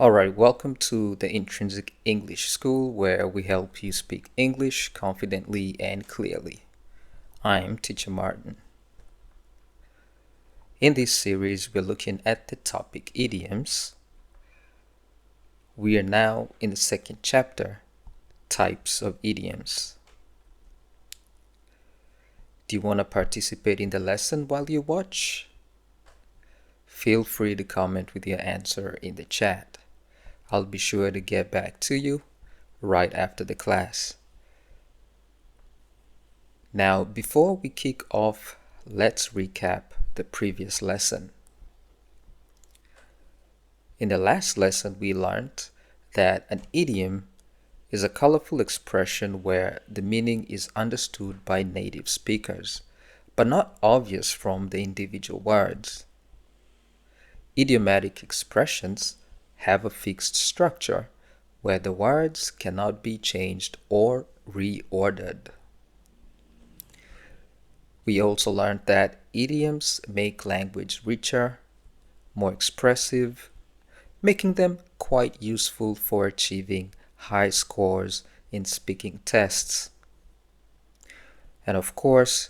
Alright, welcome to the Intrinsic English School where we help you speak English confidently and clearly. I'm Teacher Martin. In this series, we're looking at the topic idioms. We are now in the second chapter, types of idioms. Do you want to participate in the lesson while you watch? Feel free to comment with your answer in the chat. I'll be sure to get back to you right after the class. Now, before we kick off, let's recap the previous lesson. In the last lesson, we learned that an idiom is a colorful expression where the meaning is understood by native speakers, but not obvious from the individual words. Idiomatic expressions have a fixed structure where the words cannot be changed or reordered. We also learned that idioms make language richer, more expressive, making them quite useful for achieving high scores in speaking tests. And of course,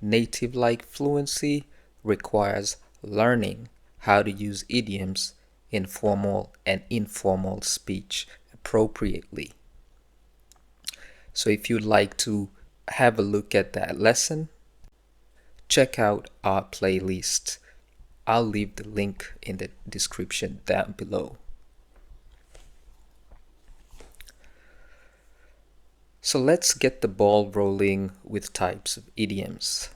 native-like fluency requires learning how to use idioms in formal and informal speech appropriately. So if you'd like to have a look at that lesson, check out our playlist. I'll leave the link in the description down below. So let's get the ball rolling with types of idioms.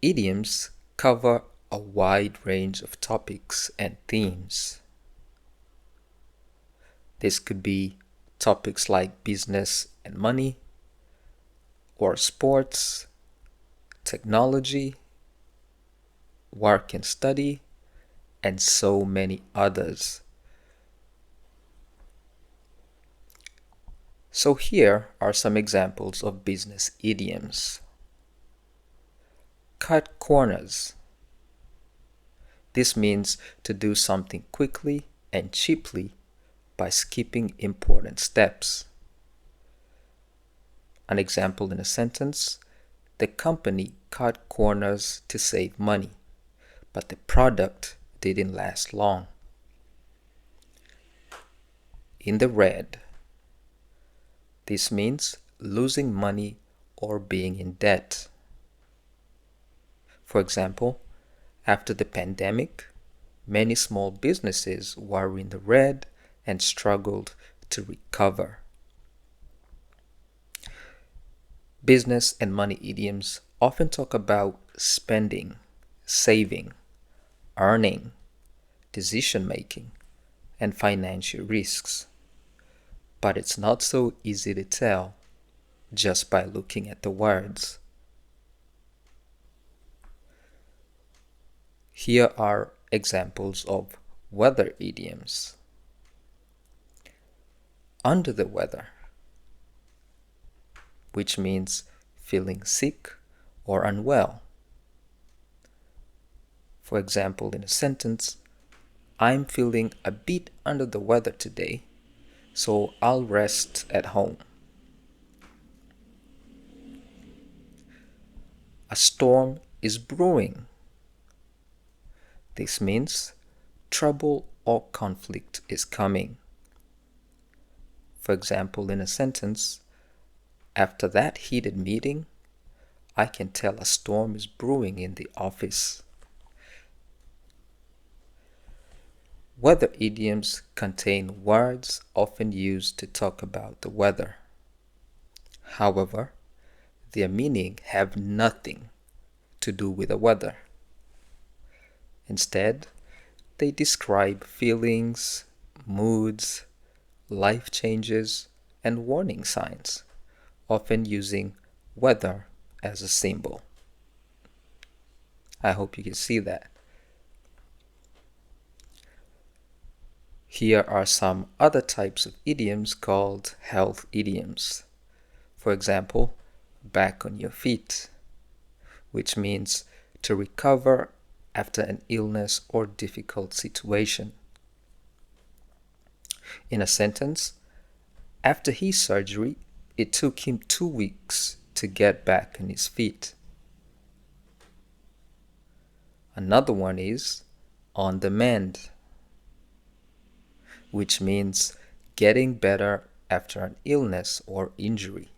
Idioms cover a wide range of topics and themes. This could be topics like business and money, or sports, technology, work and study, and so many others. So here are some examples of business idioms. Cut corners. This means to do something quickly and cheaply by skipping important steps. An example in a sentence: the company cut corners to save money, but the product didn't last long. In the red. This means losing money or being in debt. For example, after the pandemic, many small businesses were in the red and struggled to recover. Business and money idioms often talk about spending, saving, earning, decision-making, and financial risks. But it's not so easy to tell just by looking at the words. Here are examples of weather idioms. Under the weather, which means feeling sick or unwell. For example, in a sentence, I'm feeling a bit under the weather today, so I'll rest at home. A storm is brewing. This means trouble or conflict is coming. For example, in a sentence, after that heated meeting, I can tell a storm is brewing in the office. Weather idioms contain words often used to talk about the weather. However, their meaning have nothing to do with the weather. Instead, they describe feelings, moods, life changes, and warning signs, often using weather as a symbol. I hope you can see that. Here are some other types of idioms called health idioms. For example, back on your feet, which means to recover after an illness or difficult situation. In a sentence, after his surgery, it took him 2 weeks to get back on his feet. Another one is on the mend, which means getting better after an illness or injury.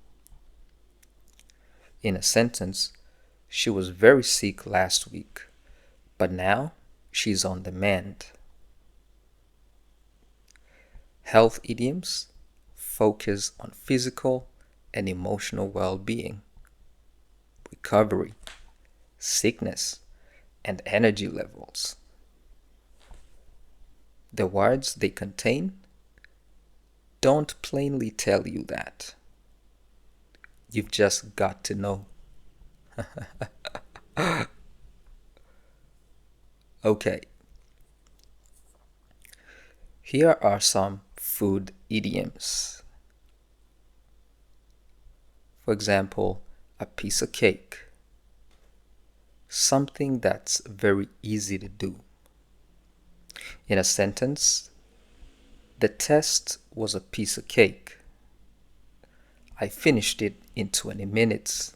In a sentence, she was very sick last week, but now she's on the mend. Health idioms focus on physical and emotional well-being, recovery, sickness, and energy levels. The words they contain don't plainly tell you that. You've just got to know. Okay, here are some food idioms. For example, a piece of cake. Something that's very easy to do. In a sentence, the test was a piece of cake. I finished it in 20 minutes.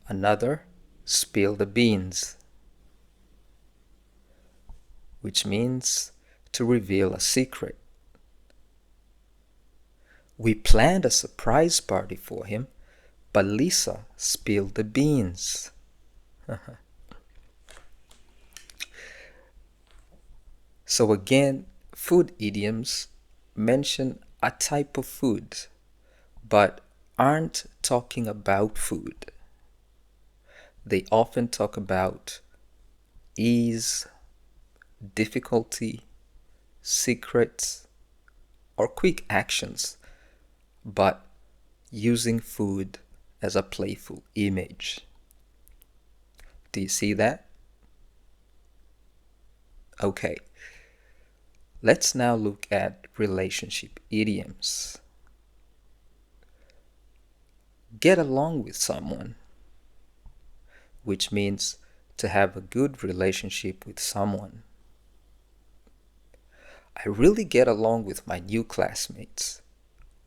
Another, spill the beans, which means to reveal a secret. We planned a surprise party for him, but Lisa spilled the beans. So again, food idioms mention a type of food, but aren't talking about food. They often talk about ease, difficulty, secrets, or quick actions, but using food as a playful image. Do you see that? Okay, let's now look at relationship idioms. Get along with someone, which means to have a good relationship with someone. I really get along with my new classmates.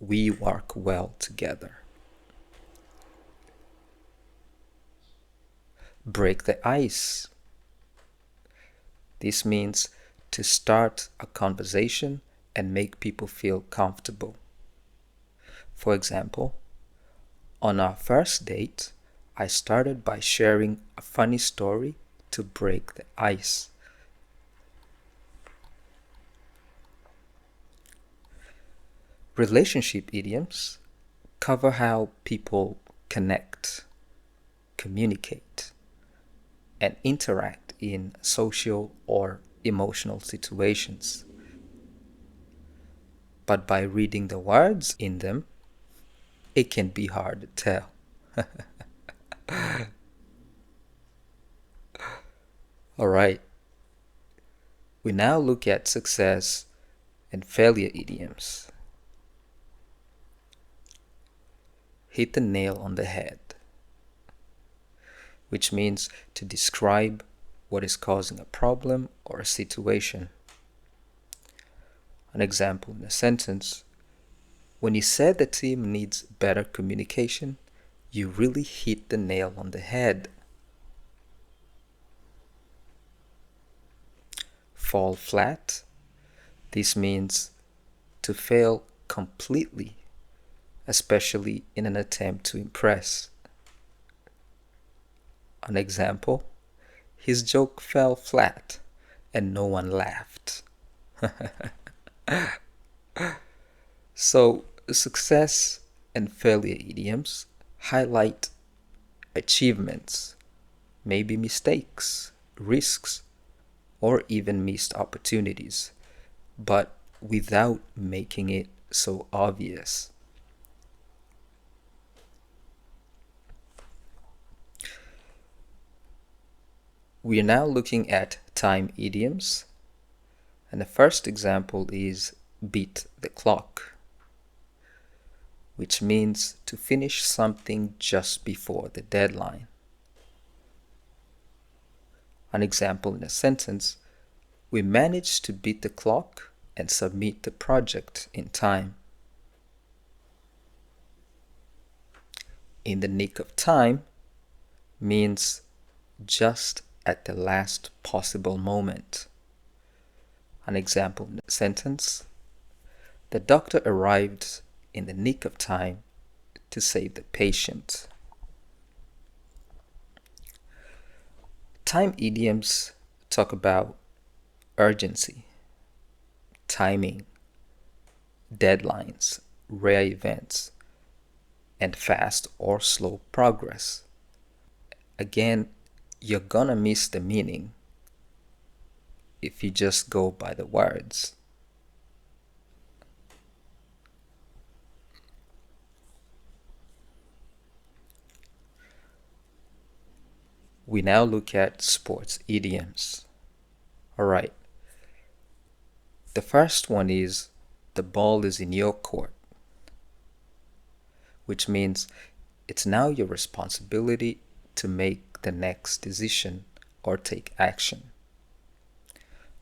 We work well together. Break the ice. This means to start a conversation and make people feel comfortable. For example, on our first date, I started by sharing a funny story to break the ice. Relationship idioms cover how people connect, communicate, and interact in social or emotional situations. But by reading the words in them, it can be hard to tell. All right. We now look at success and failure idioms. Hit the nail on the head, which means to describe what is causing a problem or a situation. An example in a sentence: when you said the team needs better communication, you really hit the nail on the head. Fall flat. This means to fail completely, especially in an attempt to impress. An example: his joke fell flat and no one laughed. So, success and failure idioms highlight achievements, maybe mistakes, risks, or even missed opportunities, but without making it so obvious. We are now looking at time idioms, and the first example is beat the clock, which means to finish something just before the deadline. An example in a sentence: we managed to beat the clock and submit the project in time. In the nick of time means just at the last possible moment. An example in a sentence: the doctor arrived in the nick of time to save the patient. Time idioms talk about urgency, timing, deadlines, rare events, and fast or slow progress. Again, you're gonna miss the meaning if you just go by the words. We now look at sports idioms. Alright, the first one is the ball is in your court, which means it's now your responsibility to make the next decision or take action.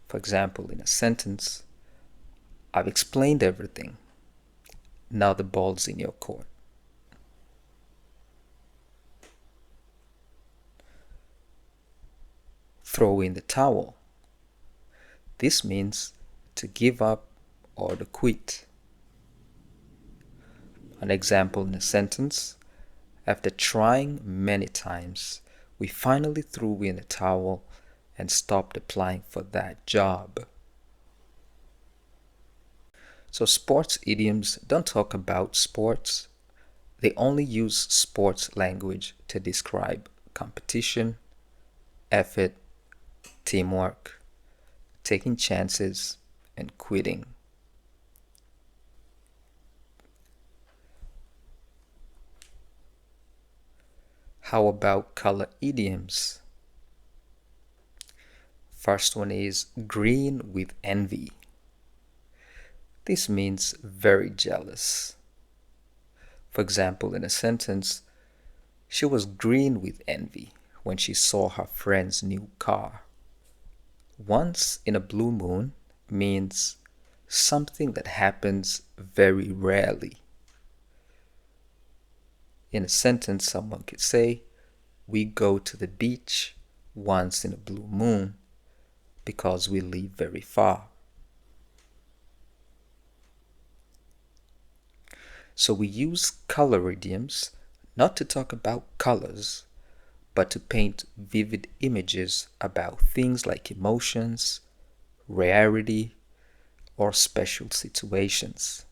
For example, in a sentence, I've explained everything. Now the ball's in your court. Throw in the towel. This means to give up or to quit. An example in a sentence: after trying many times, we finally threw in the towel and stopped applying for that job. So sports idioms don't talk about sports. They only use sports language to describe competition, effort, teamwork, taking chances, and quitting. How about color idioms? First one is green with envy. This means very jealous. For example, in a sentence, she was green with envy when she saw her friend's new car. Once in a blue moon means something that happens very rarely. In a sentence, someone could say, we go to the beach once in a blue moon because we live very far. So we use color idioms not to talk about colors, but to paint vivid images about things like emotions, rarity, or special situations.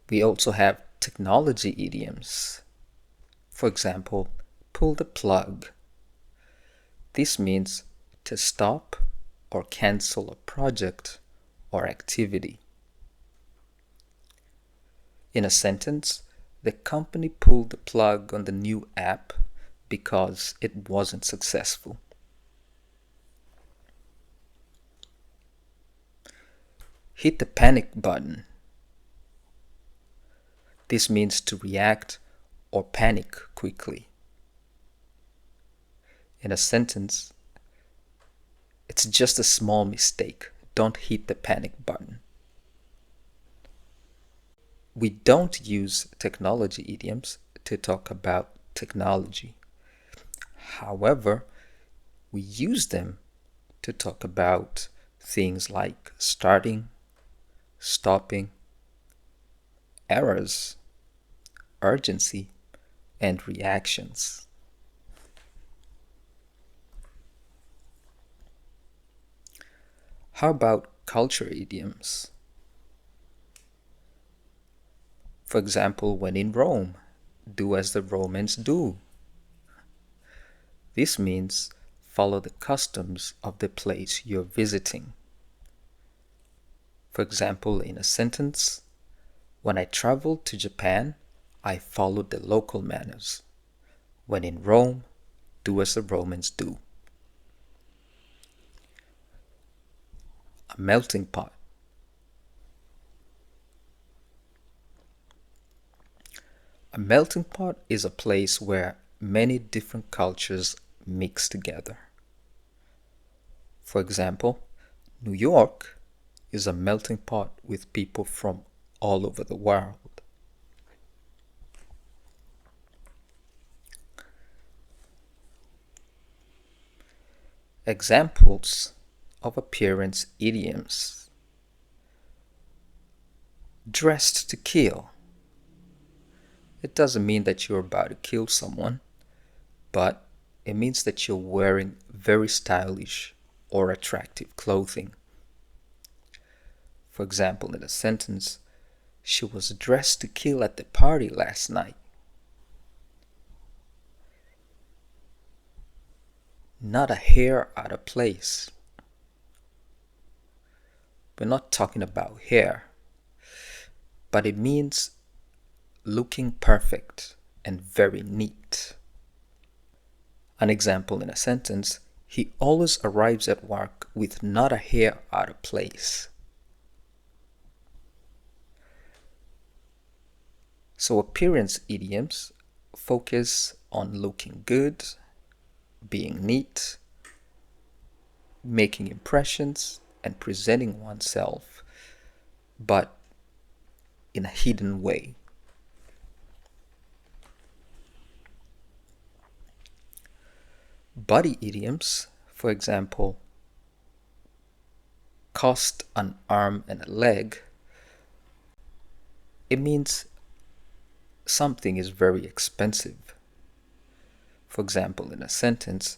We also have technology idioms. For example, pull the plug. This means to stop or cancel a project or activity. In a sentence, the company pulled the plug on the new app because it wasn't successful. Hit the panic button. This means to react or panic quickly. In a sentence, it's just a small mistake. Don't hit the panic button. We don't use technology idioms to talk about technology. However, we use them to talk about things like starting, stopping, errors, urgency, and reactions. How about culture idioms? For example, when in Rome, do as the Romans do. This means follow the customs of the place you're visiting. For example, in a sentence, when I traveled to Japan, I followed the local manners. When in Rome, do as the Romans do. A melting pot. A melting pot is a place where many different cultures mix together. For example, New York is a melting pot with people from all over the world. Examples of appearance idioms: dressed to kill. It doesn't mean that you're about to kill someone, but it means that you're wearing very stylish or attractive clothing. For example, in a sentence, she was dressed to kill at the party last night. Not a hair out of place. We're not talking about hair, but it means looking perfect and very neat. An example in a sentence: he always arrives at work with not a hair out of place. So appearance idioms focus on looking good, being neat, making impressions, and presenting oneself, but in a hidden way. Body idioms, for example, cost an arm and a leg, it means something is very expensive. For example, in a sentence,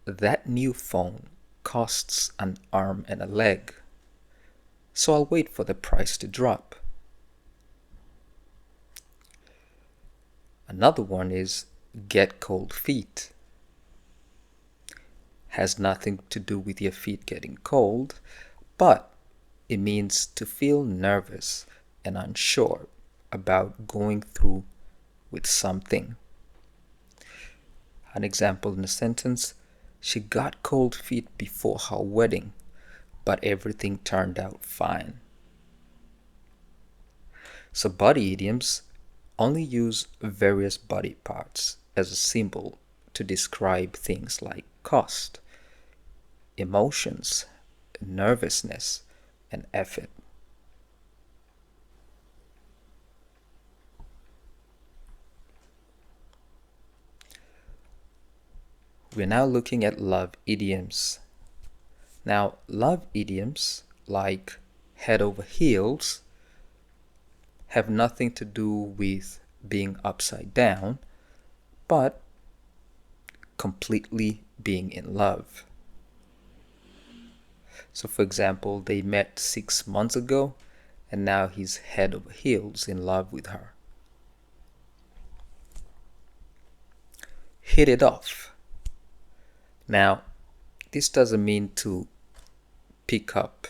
that new phone costs an arm and a leg, so I'll wait for the price to drop. Another one is get cold feet. Has nothing to do with your feet getting cold, but it means to feel nervous and unsure about going through with something. An example in a sentence: she got cold feet before her wedding, but everything turned out fine. So body idioms only use various body parts as a symbol to describe things like cost, emotions, nervousness, and effort. We're now looking at love idioms. Now, love idioms like head over heels have nothing to do with being upside down, but completely being in love. So, for example, they met 6 months ago and now he's head over heels in love with her. Hit it off. Now, this doesn't mean to pick up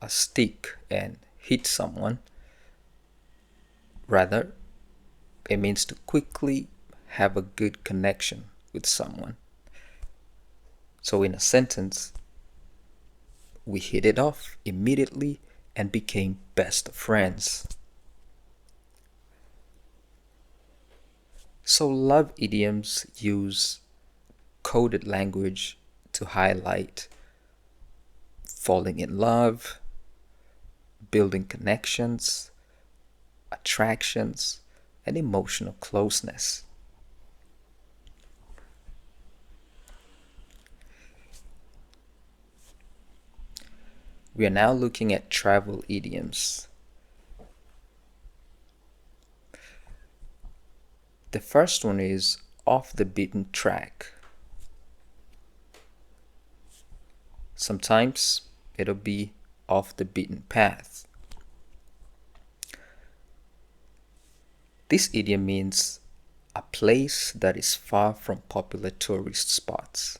a stick and hit someone. Rather, it means to quickly have a good connection with someone. So in a sentence, we hit it off immediately and became best of friends. So love idioms use coded language to highlight falling in love, building connections, attractions, and emotional closeness. We are now looking at travel idioms. The first one is off the beaten track. Sometimes it'll be off the beaten path. This idiom means a place that is far from popular tourist spots.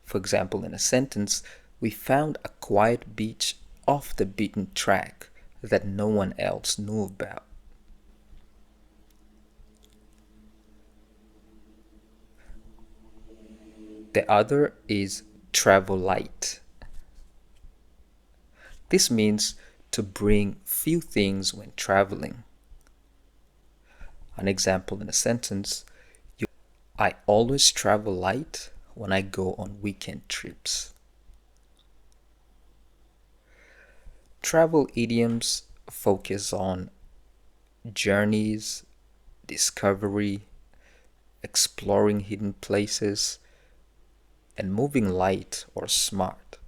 For example, in a sentence, we found a quiet beach off the beaten track that no one else knew about. The other is travel light. This means to bring few things when traveling. An example in a sentence: I always travel light when I go on weekend trips. Travel idioms focus on journeys, discovery, exploring hidden places, and moving light or smart.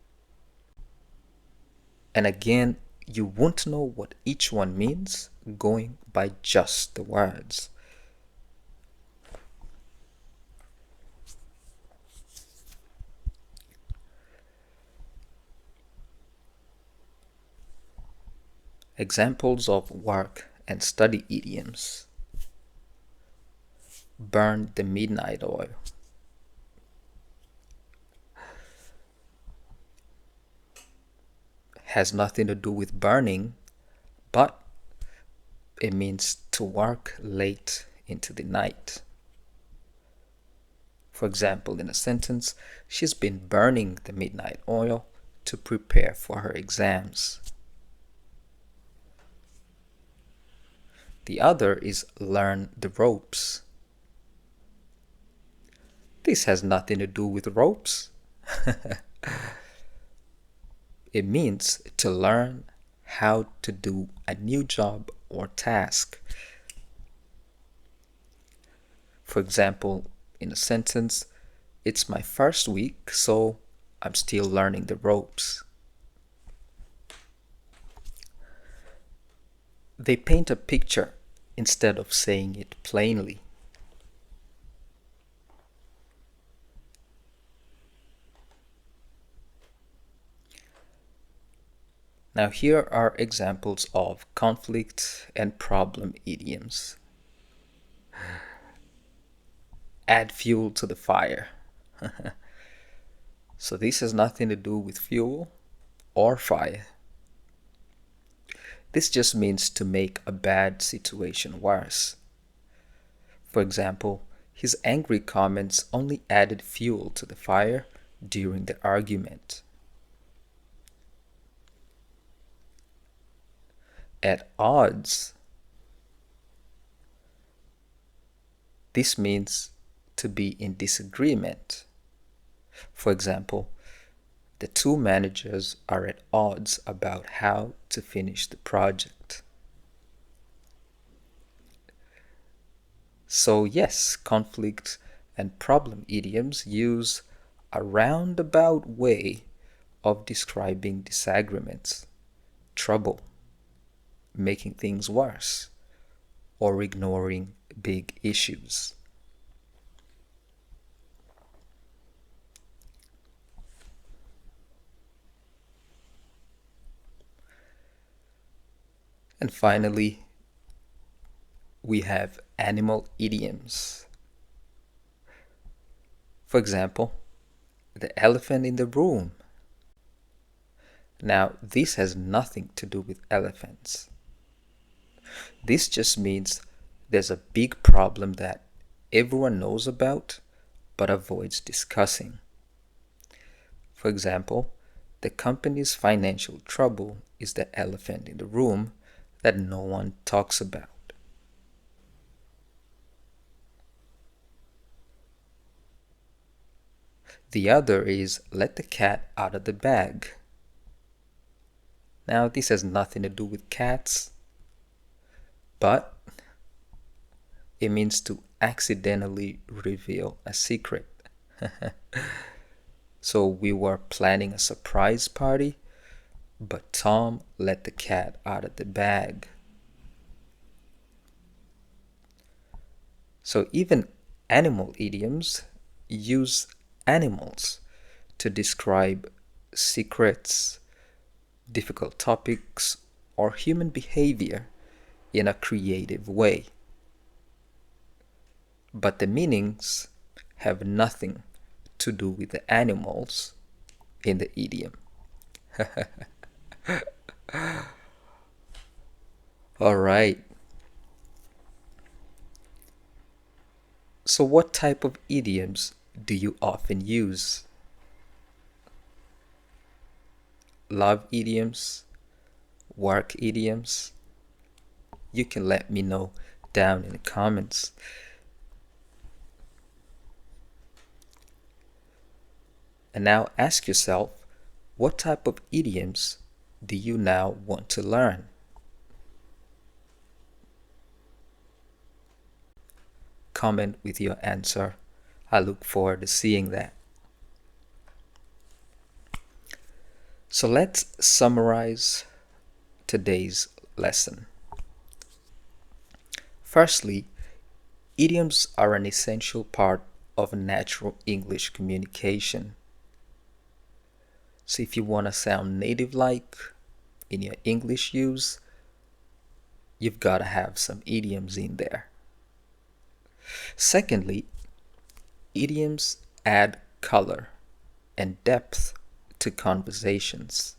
And again, you won't know what each one means going by just the words. Examples of work and study idioms: burn the midnight oil, has nothing to do with burning, but it means to work late into the night. For example, in a sentence, she's been burning the midnight oil to prepare for her exams. The other is learn the ropes. This has nothing to do with ropes. It means to learn how to do a new job or task. For example, in a sentence, it's my first week, so I'm still learning the ropes. They paint a picture instead of saying it plainly. Now here are examples of conflict and problem idioms. Add fuel to the fire. So this has nothing to do with fuel or fire. This just means to make a bad situation worse. For example, his angry comments only added fuel to the fire during the argument. At odds. This means to be in disagreement. For example, the two managers are at odds about how to finish the project. So yes, conflict and problem idioms use a roundabout way of describing disagreements, trouble, making things worse, or ignoring big issues. And finally, we have animal idioms. For example, the elephant in the room. Now, this has nothing to do with elephants. This just means there's a big problem that everyone knows about but avoids discussing. For example, the company's financial trouble is the elephant in the room that no one talks about. The other is let the cat out of the bag. Now, this has nothing to do with cats, but it means to accidentally reveal a secret. So we were planning a surprise party, but Tom let the cat out of the bag. So even animal idioms use animals to describe secrets, difficult topics, or human behavior in a creative way. But the meanings have nothing to do with the animals in the idiom. All right. So what type of idioms do you often use? Love idioms, work idioms? You can let me know down in the comments. And now ask yourself, what type of idioms do you now want to learn? Comment with your answer. I look forward to seeing that. So let's summarize today's lesson. Firstly, idioms are an essential part of natural English communication. So if you want to sound native-like in your English use, you've got to have some idioms in there. Secondly, idioms add color and depth to conversations.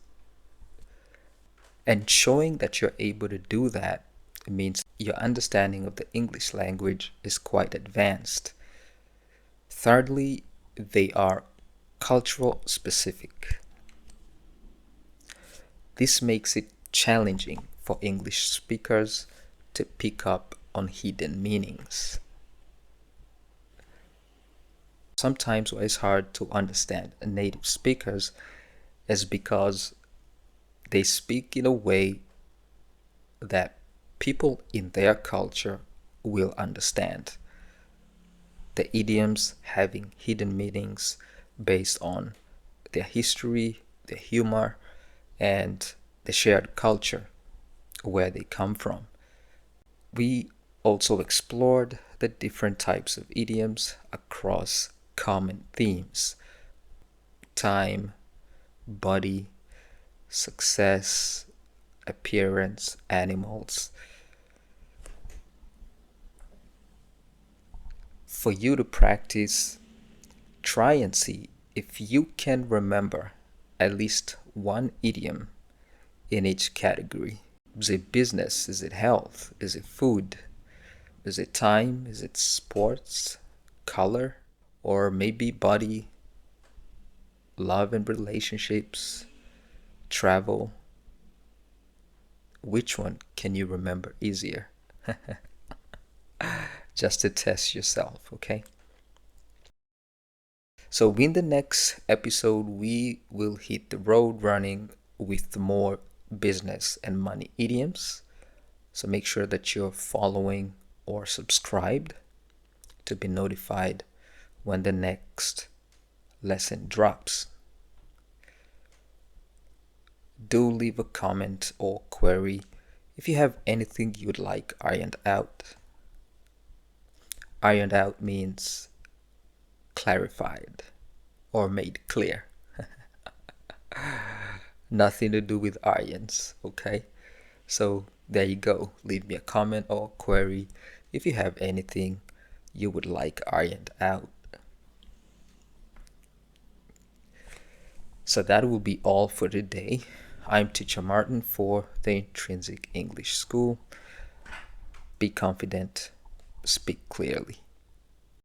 And showing that you're able to do that means your understanding of the English language is quite advanced. Thirdly, they are cultural specific. This makes it challenging for English speakers to pick up on hidden meanings. Sometimes what is hard to understand native speakers is because they speak in a way that people in their culture will understand. The idioms having hidden meanings based on their history, their humor, and the shared culture where they come from. We also explored the different types of idioms across common themes: time, body, success, appearance, animals. For you to practice, try and see if you can remember at least one idiom in each category. Is it business? Is it health? Is it food? Is it time? Is it sports? Color? Or maybe body, love and relationships, travel? Which one can you remember easier? Just to test yourself, okay? So in the next episode, we will hit the road running with more business and money idioms. So make sure that you're following or subscribed to be notified when the next lesson drops. Do leave a comment or query if you have anything you'd like ironed out. Ironed out means clarified or made clear. Nothing to do with irons, okay? So there you go. Leave me a comment or query if you have anything you would like ironed out. So that will be all for today. I'm Teacher Martin for the Intrinsic English School. Be confident, speak clearly.